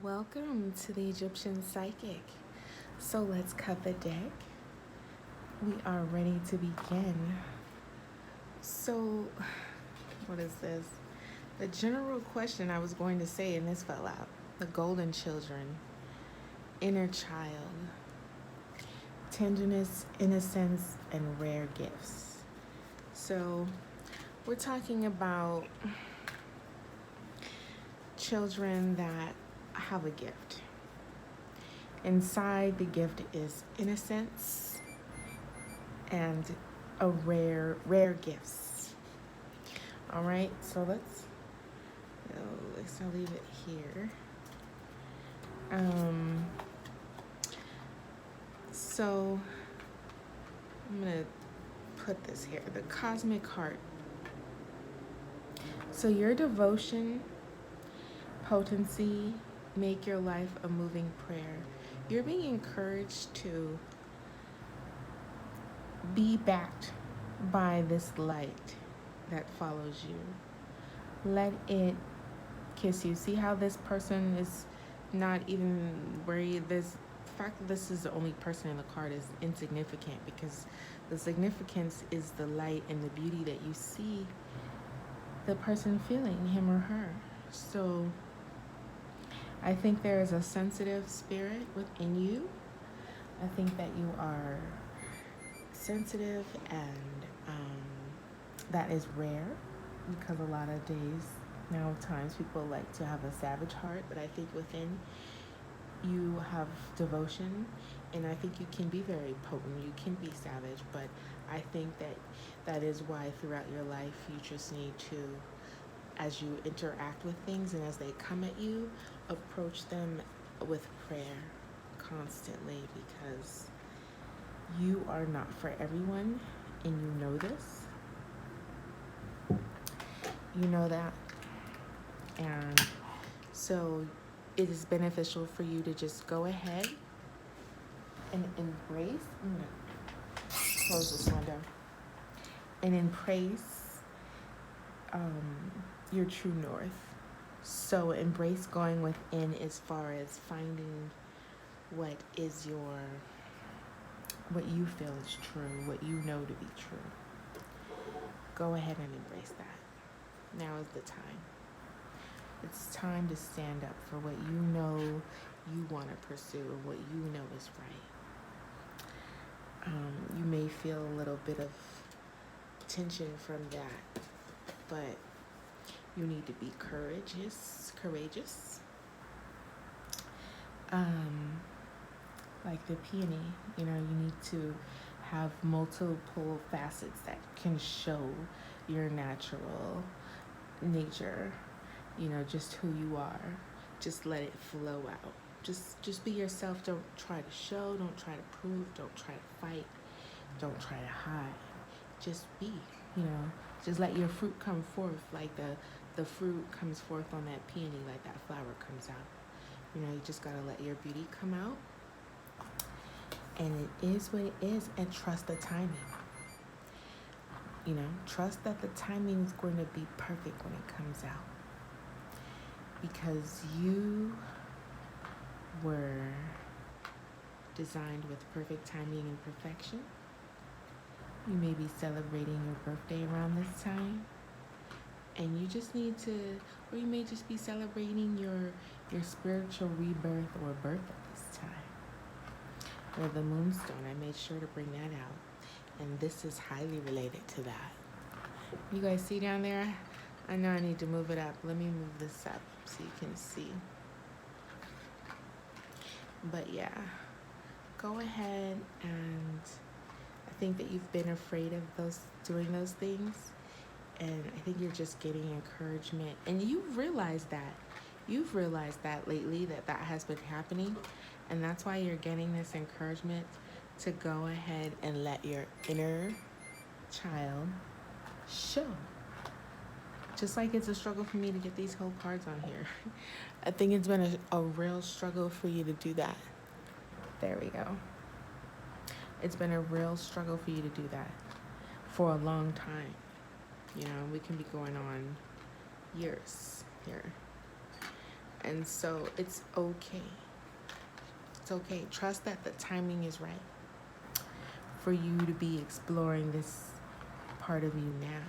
Welcome to the Egyptian Psychic. So let's cut the deck. We are ready to begin. So, what is this? The general question I was going to say, and this fell out: the golden children, inner child, tenderness, innocence, and rare gifts. So, we're talking about children that have a gift. Inside the gift is innocence and a rare gifts. All right, so let's leave it here. So I'm gonna put this here, the cosmic heart. So your devotion, potency, make your life a moving prayer. You're being encouraged to be backed by this light that follows you. Let it kiss you. See how this person is not even worried. The fact that this is the only person in the card is insignificant, because the significance is the light and the beauty that you see the person feeling, him or her. So I think there is a sensitive spirit within you. I think that you are sensitive, and that is rare, because a lot of days times people like to have a savage heart, but I think within you have devotion, and I think you can be very potent. You can be savage, but I think that is why throughout your life you just need to, as you interact with things and as they come at you, approach them with prayer constantly, because you are not for everyone, and you know this. You know that. And so it is beneficial for you to just go ahead and embrace. I'm going to close this window. And embrace your true north. So embrace going within as far as finding what you feel is true, what you know to be true. Go ahead and embrace that. Now is the time. It's time to stand up for what you know you want to pursue, or what you know is right. You may feel a little bit of tension from that, but you need to be courageous. Like the peony, you need to have multiple facets that can show your natural nature, just who you are. Just let it flow out. Just be yourself. Don't try to show, don't try to prove, don't try to fight, don't try to hide. Just be, just let your fruit come forth, like the fruit comes forth on that peony, like that flower comes out. You just gotta let your beauty come out. And it is what it is, and trust the timing. Trust that the timing is going to be perfect when it comes out. Because you were designed with perfect timing and perfection. You may be celebrating your birthday around this time. And you just need to, or you may just be celebrating your spiritual rebirth or birth at this time. Or the moonstone, I made sure to bring that out. And this is highly related to that. You guys see down there? I know I need to move it up. Let me move this up so you can see. But yeah, go ahead, and I think that you've been afraid of doing those things. And I think you're just getting encouragement. And you've realized that lately that has been happening. And that's why you're getting this encouragement to go ahead and let your inner child show. Just like it's a struggle for me to get these whole cards on here. I think it's been a real struggle for you to do that. There we go. It's been a real struggle for you to do that for a long time. We can be going on years here. And so it's okay. It's okay. Trust that the timing is right for you to be exploring this part of you now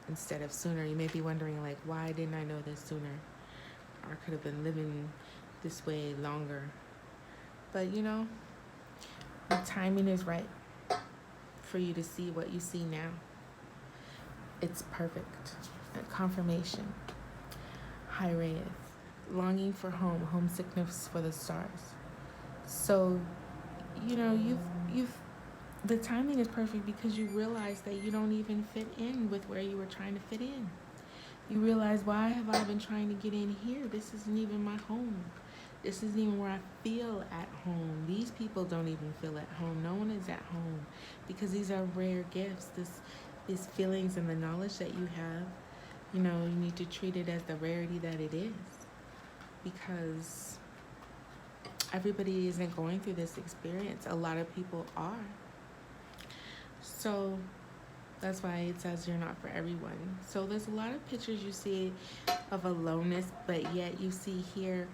instead of sooner. You may be wondering, like, why didn't I know this sooner? Or I could have been living this way longer. But the timing is right for you to see what you see now. It's perfect. Confirmation. Hyreth. Longing for home, homesickness for the stars. So, you've the timing is perfect because you realize that you don't even fit in with where you were trying to fit in. You realize, why have I been trying to get in here? This isn't even my home. This isn't even where I feel at home. These people don't even feel at home. No one is at home because these are rare gifts. These feelings and the knowledge that you have, you need to treat it as the rarity that it is, because everybody isn't going through this experience. A lot of people are. So that's why it says you're not for everyone. So there's a lot of pictures you see of aloneness, but yet you see here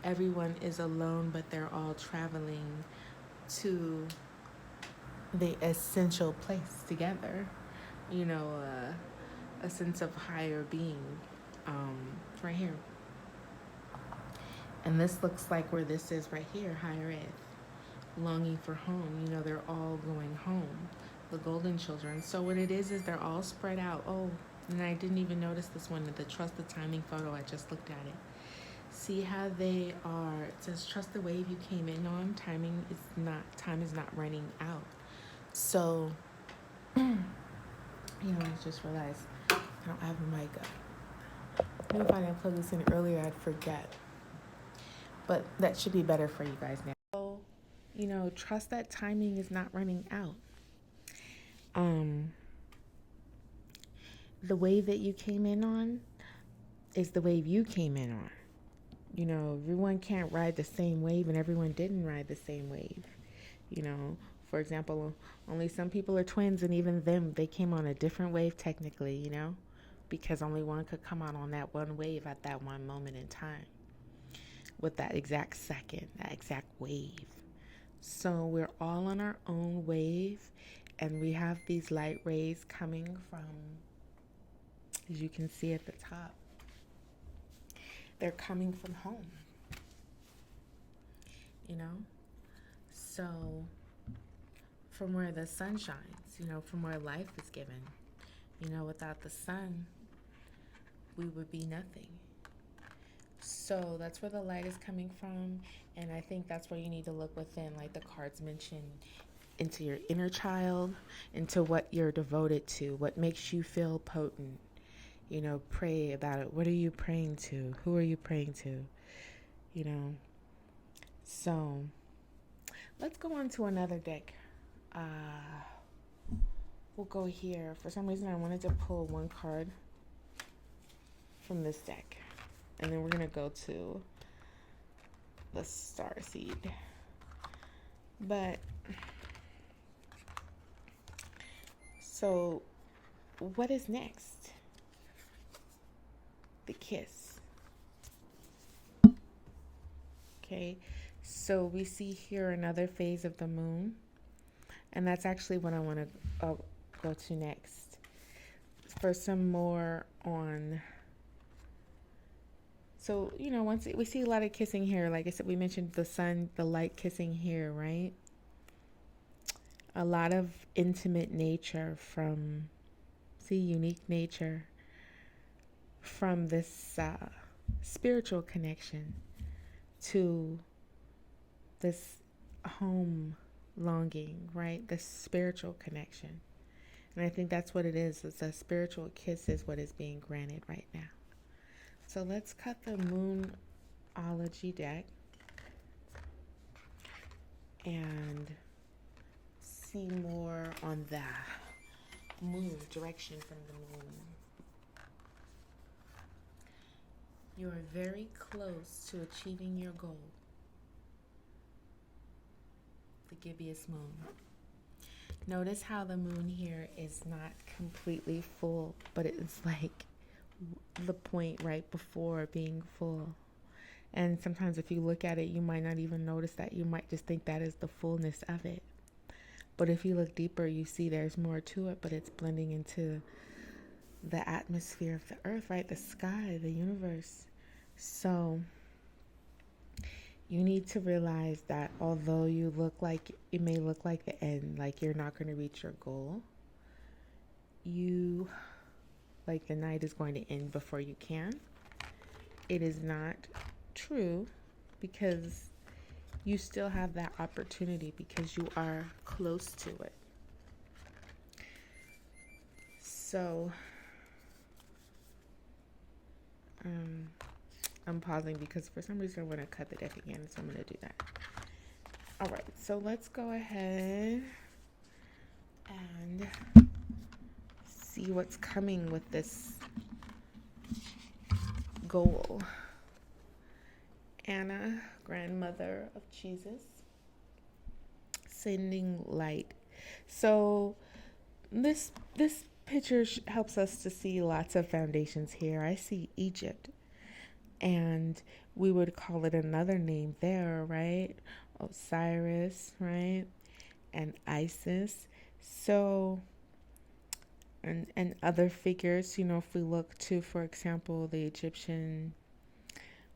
everyone is alone, but they're all traveling to the essential place together. A sense of higher being, right here. And this looks like where this is right here, higher ed, longing for home. They're all going home, the golden children. So what it is they're all spread out. Oh, and I didn't even notice this one, the trust the timing photo. I just looked at it. See how they are. It says trust the wave you came in on. Time is not running out. So, I just realized I don't have a mic up. Maybe if I didn't plug this in earlier, I'd forget. But that should be better for you guys now. So, trust that timing is not running out. The wave that you came in on is the wave you came in on. Everyone can't ride the same wave, and everyone didn't ride the same wave. For example, only some people are twins, and even them, they came on a different wave technically, because only one could come out on that one wave at that one moment in time with that exact second, that exact wave. So we're all on our own wave, and we have these light rays coming from, as you can see at the top, they're coming from home. So from where the sun shines, from where life is given. Without the sun, we would be nothing. So that's where the light is coming from, and I think that's where you need to look within, like the cards mention, into your inner child, into what you're devoted to, what makes you feel potent. Pray about it. What are you praying to? Who are you praying to? So let's go on to another deck. We'll go here. For some reason, I wanted to pull one card from this deck, and then we're going to go to the Star Seed. But, so, what is next? The kiss. Okay, so we see here another phase of the moon, and that's actually what I want to go to next. For some more on, so, once we see a lot of kissing here, like I said, we mentioned the sun, the light kissing here, right? A lot of intimate nature unique nature from this spiritual connection to this home longing, right? This spiritual connection. And I think that's what it is. It's a spiritual kiss is what is being granted right now. So let's cut the Moonology deck and see more on the moon, direction from the moon. You are very close to achieving your goal. The gibbous moon. Notice how the moon here is not completely full, but it's like the point right before being full. And sometimes if you look at it, you might not even notice that. You might just think that is the fullness of it. But if you look deeper, you see there's more to it, but it's blending into the atmosphere of the earth, right? The sky, the universe. So you need to realize that although you look like, it may look like the end, like you're not going to reach your goal, like the night is going to end before you can. It is not true, because you still have that opportunity, because you are close to it. So I'm pausing because for some reason I want to cut the deck again, so I'm going to do that. All right, so let's go ahead and see what's coming with this goal. Anna, grandmother of Jesus, sending light. So this picture helps us to see lots of foundations here. I see Egypt, and we would call it another name there, right? Osiris, right? And Isis. So, and other figures, if we look to, for example, the Egyptian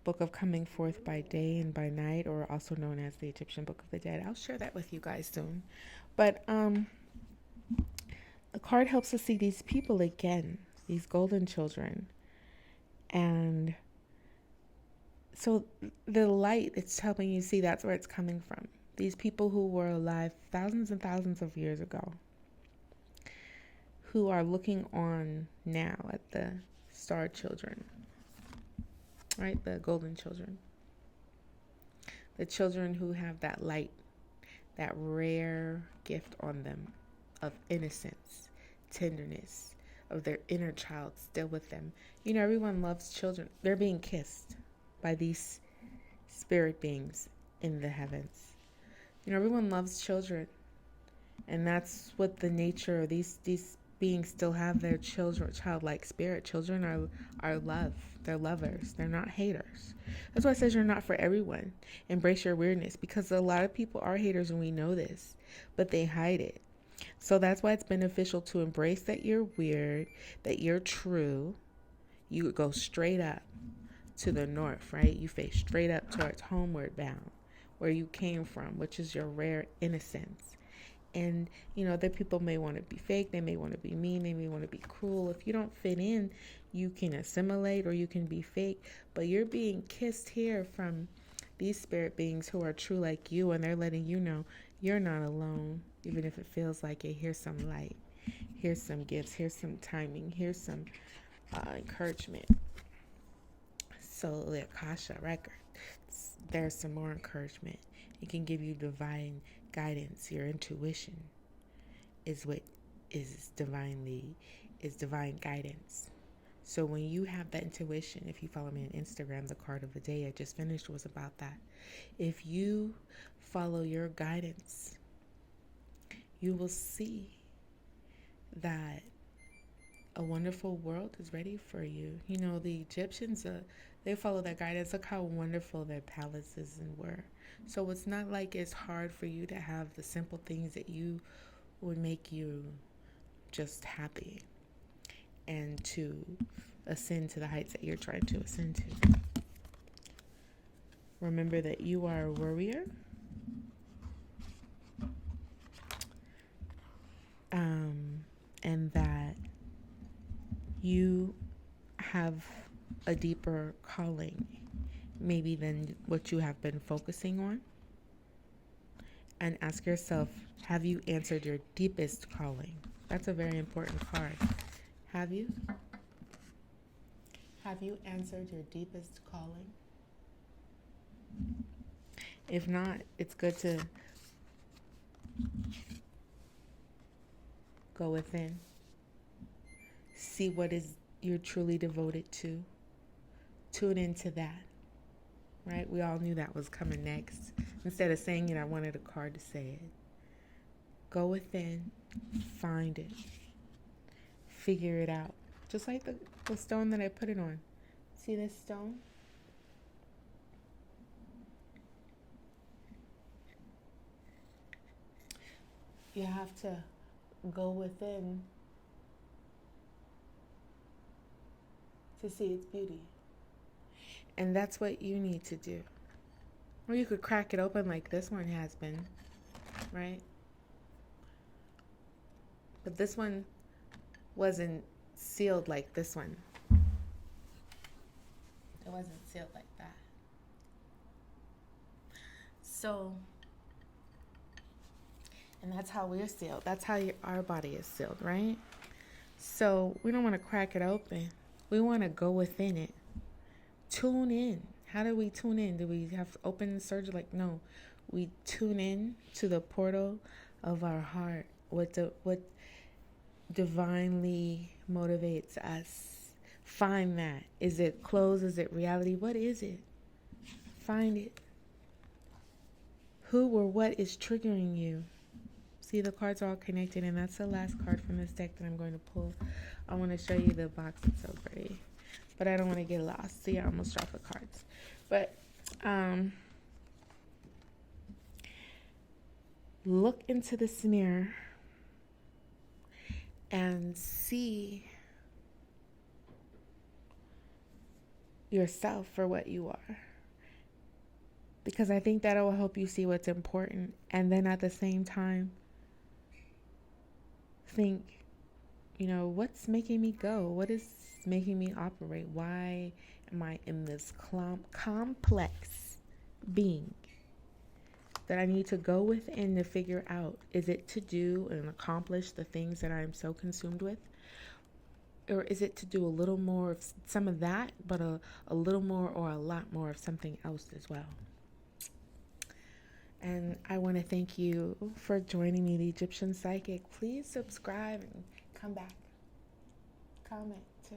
Book of Coming Forth by Day and by Night, or also known as the Egyptian Book of the Dead. I'll share that with you guys soon. But the card helps us see these people again, these golden children. And so the light, it's helping you see that's where it's coming from. These people who were alive thousands and thousands of years ago, who are looking on now at the star children, right? The golden children. The children who have that light, that rare gift on them of innocence, tenderness, of their inner child still with them. Everyone loves children. They're being kissed by these spirit beings in the heavens. Everyone loves children. And that's what the nature of these beings still have their children, childlike spirit. Children are love. They're lovers. They're not haters. That's why it says you're not for everyone. Embrace your weirdness, because a lot of people are haters and we know this, but they hide it. So that's why it's beneficial to embrace that you're weird, that you're true. You go straight up to the north, right? You face straight up towards homeward bound, where you came from, which is your rare innocence. And, other people may want to be fake. They may want to be mean. They may want to be cruel. If you don't fit in, you can assimilate or you can be fake. But you're being kissed here from these spirit beings who are true like you. And they're letting you know you're not alone, even if it feels like it. Here's some light. Here's some gifts. Here's some timing. Here's some encouragement. So the Akasha record, there's some more encouragement. It can give you divine guidance. Your intuition is what is divine guidance. So when you have that intuition, if you follow me on Instagram, the card of the day I just finished was about that. If you follow your guidance, you will see that a wonderful world is ready for you. The Egyptians, they follow that guidance. Look how wonderful their palaces were. So it's not like it's hard for you to have the simple things that you would make you just happy and to ascend to the heights that you're trying to ascend to. Remember that you are a warrior. And that you have a deeper calling, maybe than what you have been focusing on. And ask yourself, have you answered your deepest calling? That's a very important card. Have you? Have you answered your deepest calling? If not, it's good to go within. See what is you're truly devoted to. Tune into that. Right? We all knew that was coming next. Instead of saying it, I wanted a card to say it. Go within, find it, figure it out. Just like the stone that I put it on. See this stone? You have to go within to see its beauty. And that's what you need to do. Or you could crack it open like this one has been, right? But this one wasn't sealed like this one. It wasn't sealed like that. So, and that's how we're sealed. That's how our body is sealed, right? So we don't want to crack it open. We want to go within it. Tune in. How do we tune in? Do we have open surgery? Like, no. We tune in to the portal of our heart. What divinely motivates us? Find that. Is it clothes? Is it reality? What is it? Find it. Who or what is triggering you? See, the cards are all connected, and that's the last card from this deck that I'm going to pull. I want to show you the box. It's so pretty, but I don't want to get lost. See, I almost dropped the cards. But look into this mirror and see yourself for what you are, because I think that will help you see what's important. And then at the same time, think, what's making me go? What is making me operate? Why am I in this complex being that I need to go within to figure out? Is it to do and accomplish the things that I'm so consumed with? Or is it to do a little more of some of that, but a little more or a lot more of something else as well? And I want to thank you for joining me, the Egyptian Psychic. Please subscribe and come back. Comment too.